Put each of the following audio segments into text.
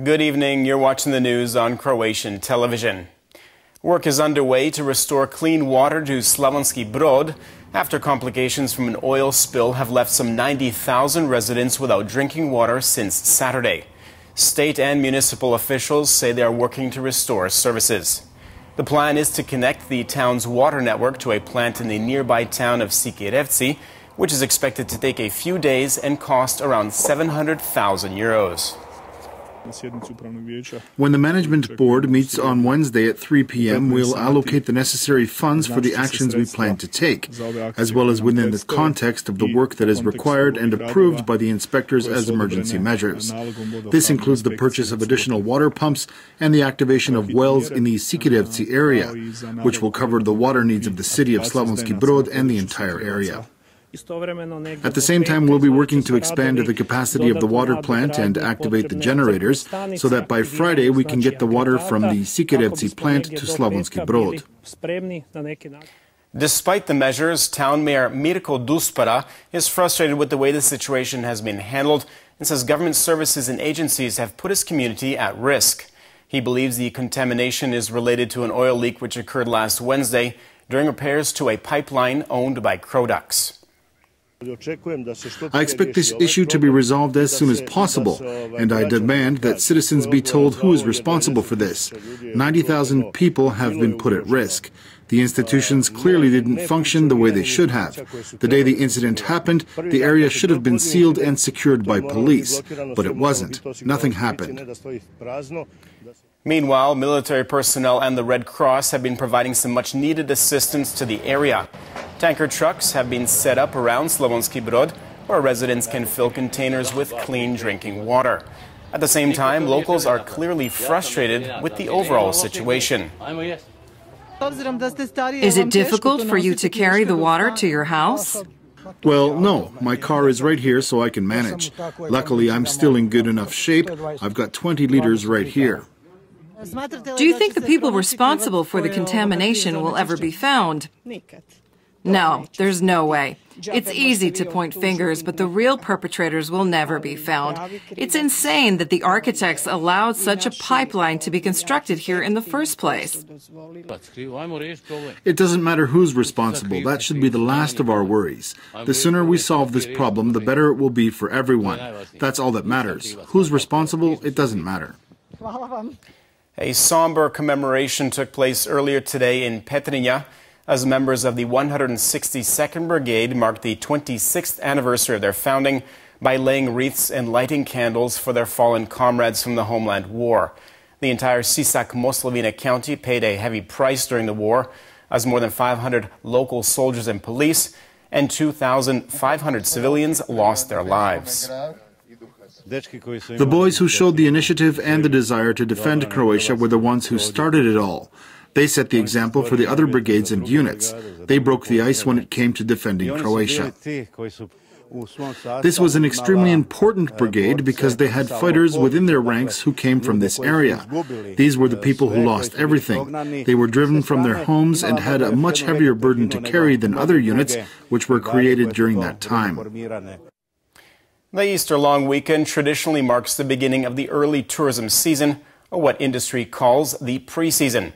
Good evening. You're watching the news on Croatian television. Work is underway to restore clean water to Slavonski Brod after complications from an oil spill have left some 90,000 residents without drinking water since Saturday. State and municipal officials say they are working to restore services. The plan is to connect the town's water network to a plant in the nearby town of Sikirevci, which is expected to take a few days and cost around 700,000 euros. When the management board meets on Wednesday at 3 p.m., we'll allocate the necessary funds for the actions we plan to take, as well as within the context of the work that is required and approved by the inspectors as emergency measures. This includes the purchase of additional water pumps and the activation of wells in the Sikirevci area, which will cover the water needs of the city of Slavonski Brod and the entire area. At the same time, we'll be working to expand the capacity of the water plant and activate the generators so that by Friday we can get the water from the Sikirevci plant to Slavonski Brod. Despite the measures, town mayor Mirko Duspara is frustrated with the way the situation has been handled and says government services and agencies have put his community at risk. He believes the contamination is related to an oil leak which occurred last Wednesday during repairs to a pipeline owned by Crodux. I expect this issue to be resolved as soon as possible, and I demand that citizens be told who is responsible for this. 90,000 people have been put at risk. The institutions clearly didn't function the way they should have. The day the incident happened, the area should have been sealed and secured by police, but it wasn't. Nothing happened. Meanwhile, military personnel and the Red Cross have been providing some much-needed assistance to the area. Tanker trucks have been set up around Slavonski Brod, where residents can fill containers with clean drinking water. At the same time, locals are clearly frustrated with the overall situation. Is it difficult for you to carry the water to your house? Well, no. My car is right here, so I can manage. Luckily, I'm still in good enough shape. I've got 20 liters right here. Do you think the people responsible for the contamination will ever be found? No, there's no way. It's easy to point fingers, but the real perpetrators will never be found. It's insane that the architects allowed such a pipeline to be constructed here in the first place. It doesn't matter who's responsible. That should be the last of our worries. The sooner we solve this problem, the better it will be for everyone. That's all that matters. Who's responsible, it doesn't matter. A somber commemoration took place earlier today in Petrinja as members of the 162nd Brigade marked the 26th anniversary of their founding by laying wreaths and lighting candles for their fallen comrades from the homeland war. The entire Sisak-Moslavina county paid a heavy price during the war as more than 500 local soldiers and police and 2,500 civilians lost their lives. The boys who showed the initiative and the desire to defend Croatia were the ones who started it all. They set the example for the other brigades and units. They broke the ice when it came to defending Croatia. This was an extremely important brigade because they had fighters within their ranks who came from this area. These were the people who lost everything. They were driven from their homes and had a much heavier burden to carry than other units which were created during that time. The Easter long weekend traditionally marks the beginning of the early tourism season, or what industry calls the pre-season.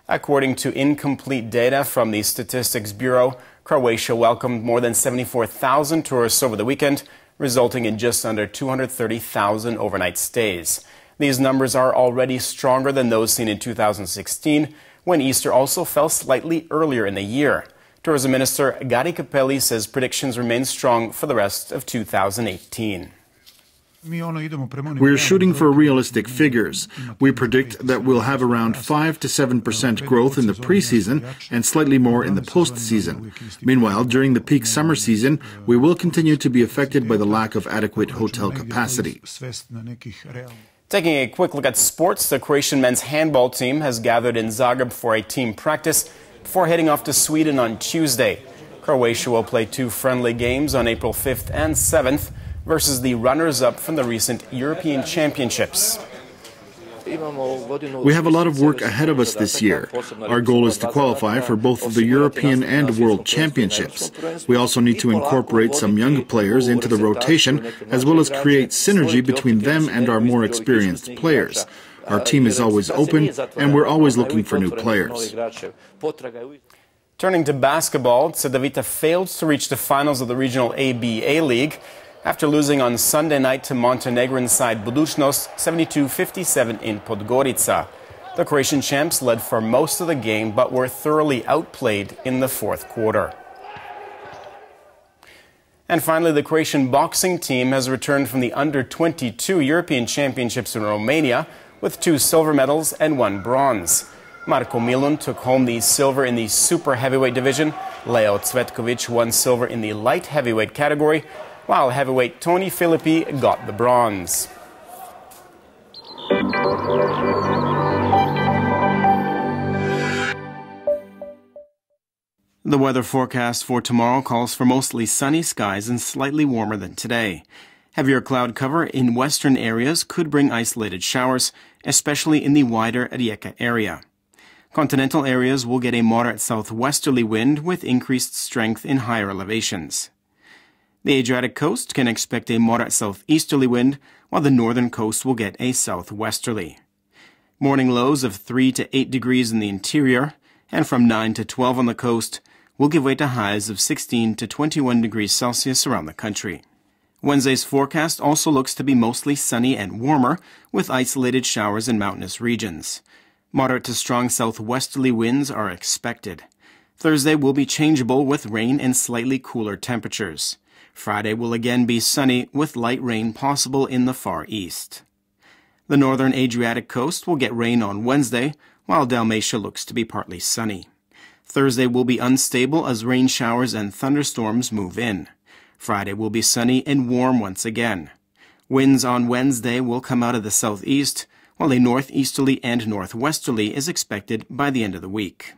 According to incomplete data from the Statistics Bureau, Croatia welcomed more than 74,000 tourists over the weekend, resulting in just under 230,000 overnight stays. These numbers are already stronger than those seen in 2016, when Easter also fell slightly earlier in the year. Tourism Minister Gari Capelli says predictions remain strong for the rest of 2018. We're shooting for realistic figures. We predict that we'll have around 5 to 7% growth in the pre-season and slightly more in the post-season. Meanwhile, during the peak summer season, we will continue to be affected by the lack of adequate hotel capacity. Taking a quick look at sports, the Croatian men's handball team has gathered in Zagreb for a team practice before heading off to Sweden on Tuesday. Croatia will play 2 friendly games on April 5th and 7th versus the runners-up from the recent European Championships. We have a lot of work ahead of us this year. Our goal is to qualify for both the European and World Championships. We also need to incorporate some young players into the rotation, as well as create synergy between them and our more experienced players. Our team is always open, and we're always looking for new players. Turning to basketball, Cedevita failed to reach the finals of the regional ABA League after losing on Sunday night to Montenegrin side Budućnost 72-57 in Podgorica. The Croatian champs led for most of the game but were thoroughly outplayed in the fourth quarter. And finally, the Croatian boxing team has returned from the Under-22 European Championships in Romania with 2 silver medals and 1 bronze. Marko Milun took home the silver in the super heavyweight division. Leo Cvetkovic won silver in the light heavyweight category, while heavyweight Tony Filippi got the bronze. The weather forecast for tomorrow calls for mostly sunny skies and slightly warmer than today. Heavier cloud cover in western areas could bring isolated showers, especially in the wider Rijeka area. Continental areas will get a moderate southwesterly wind with increased strength in higher elevations. The Adriatic coast can expect a moderate southeasterly wind, while the northern coast will get a southwesterly. Morning lows of 3 to 8 degrees in the interior, and from 9 to 12 on the coast, will give way to highs of 16 to 21 degrees Celsius around the country. Wednesday's forecast also looks to be mostly sunny and warmer, with isolated showers in mountainous regions. Moderate to strong southwesterly winds are expected. Thursday will be changeable with rain and slightly cooler temperatures. Friday will again be sunny with light rain possible in the far east. The northern Adriatic coast will get rain on Wednesday, while Dalmatia looks to be partly sunny. Thursday will be unstable as rain showers and thunderstorms move in. Friday will be sunny and warm once again. Winds on Wednesday will come out of the southeast, while a northeasterly and northwesterly is expected by the end of the week.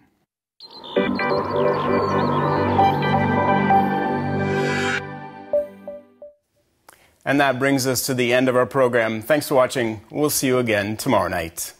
And that brings us to the end of our program. Thanks for watching. We'll see you again tomorrow night.